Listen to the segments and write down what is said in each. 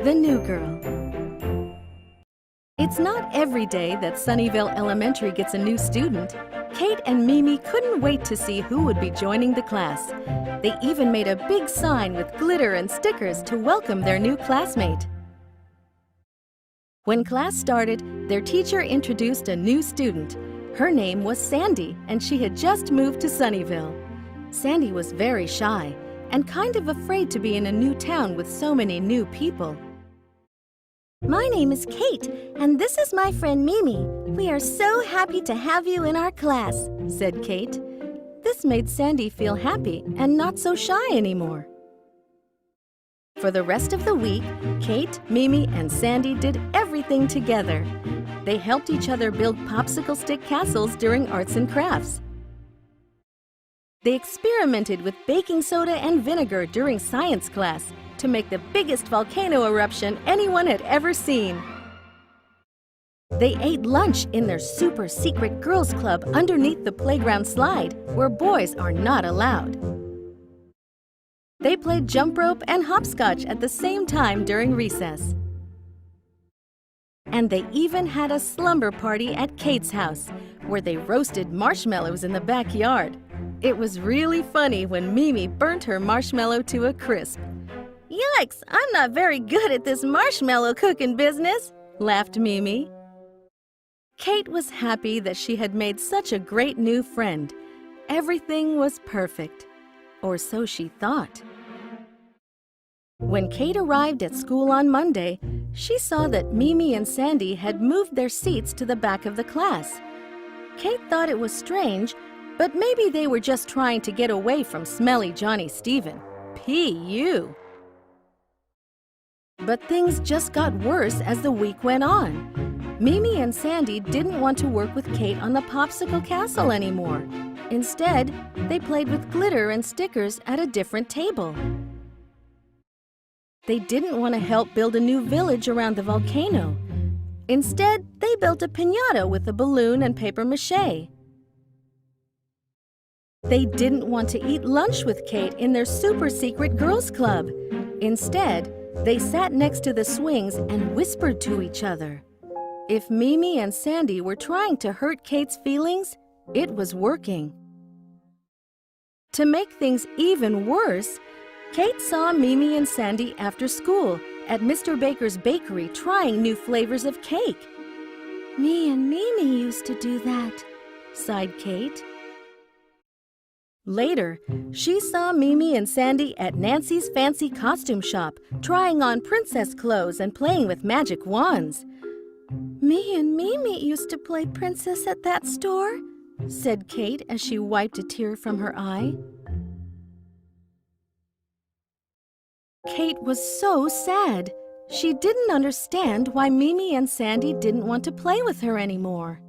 the new girl. It's not every day that Sunnyvale Elementary gets a new student. Kate and Mimi couldn't wait to see who would be joining the class. They even made a big sign with glitter and stickers to welcome their new classmate. When class started, their teacher introduced a new student. Her name was Sandy, and she had just moved to Sunnyvale. Sandy was very shy and kind of afraid to be in a new town with so many new people. My name is Kate, and this is my friend Mimi. We are so happy to have you in our class, said Kate. This made Sandy feel happy and not so shy anymore. For the rest of the week, Kate, Mimi, and Sandy did everything together. They helped each other build popsicle stick castles during arts and crafts. They experimented with baking soda and vinegar during science class to make the biggest volcano eruption anyone had ever seen. They ate lunch in their super secret girls' club underneath the playground slide, where boys are not allowed. They played jump rope and hopscotch at the same time during recess. And they even had a slumber party at Kate's house, where they roasted marshmallows in the backyard. It was really funny when Mimi burnt her marshmallow to a crisp. Yikes! I'm not very good at this marshmallow cooking business, laughed Mimi. Kate was happy that she had made such a great new friend. Everything was perfect, or so she thought. When Kate arrived at school on Monday, she saw that Mimi and Sandy had moved their seats to the back of the class. Kate thought it was strange, but maybe they were just trying to get away from smelly Johnny Stephen. P.U. But things just got worse as the week went on. Mimi and Sandy didn't want to work with Kate on the popsicle castle anymore. Instead, they played with glitter and stickers at a different table. They didn't want to help build a new village around the volcano. Instead, they built a piñata with a balloon and paper mache. They didn't want to eat lunch with Kate in their super secret girls' club. Instead, they sat next to the swings and whispered to each other. If Mimi and Sandy were trying to hurt Kate's feelings, it was working. To make things even worse, Kate saw Mimi and Sandy after school at Mr. Baker's bakery trying new flavors of cake. Me and Mimi used to do that, sighed Kate. Later, she saw Mimi and Sandy at Nancy's fancy costume shop, trying on princess clothes and playing with magic wands. Me and Mimi used to play princess at that store, said Kate as she wiped a tear from her eye. Kate was so sad. She didn't understand why Mimi and Sandy didn't want to play with her anymore.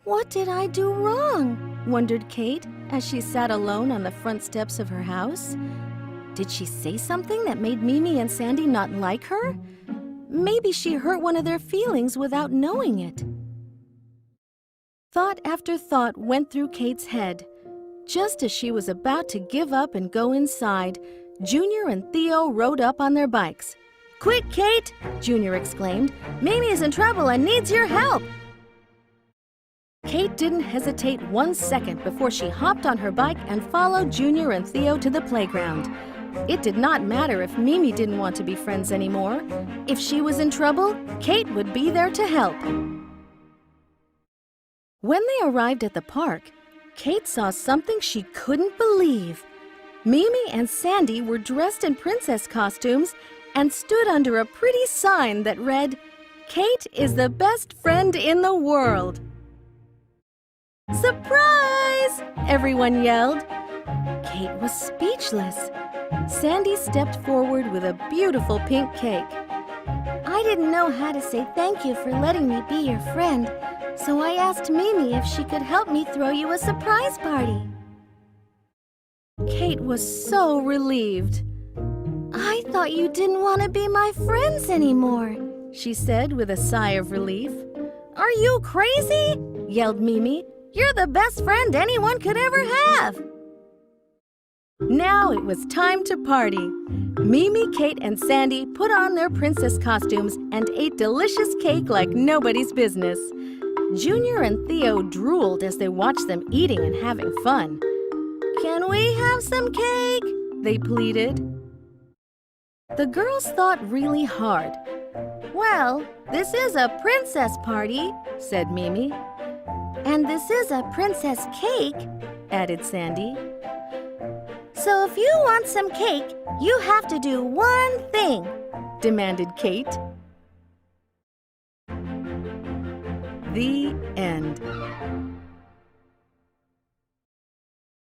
What did I do wrong? Wondered Kate as she sat alone on the front steps of her house. Did she say something that made Mimi and Sandy not like her? Maybe she hurt one of their feelings without knowing it. Thought after thought went through Kate's head. Just as she was about to give up and go inside, Junior and Theo rode up on their bikes. "Quick, Kate!" Junior exclaimed. "Mimi is in trouble and needs your help!" Kate didn't hesitate 1 second before she hopped on her bike and followed Junior and Theo to the playground. It did not matter if Mimi didn't want to be friends anymore. If she was in trouble, Kate would be there to help. When they arrived at the park, Kate saw something she couldn't believe. Mimi and Sandy were dressed in princess costumes and stood under a pretty sign that read, "Kate is the best friend in the world." "Surprise!" everyone yelled. Kate was speechless. Sandy stepped forward with a beautiful pink cake. "I didn't know how to say thank you for letting me be your friend, so I asked Mimi if she could help me throw you a surprise party." Kate was so relieved. "I thought you didn't want to be my friends anymore," she said with a sigh of relief. "Are you crazy?" yelled Mimi. "You're the best friend anyone could ever have." Now it was time to party. Mimi, Kate, and Sandy put on their princess costumes and ate delicious cake like nobody's business. Junior and Theo drooled as they watched them eating and having fun. "Can we have some cake?" they pleaded. The girls thought really hard. Well, this is a princess party, said Mimi. and this is a princess cake, Added Sandy. so if you want some cake, you have to do one thing, Demanded Kate. The end.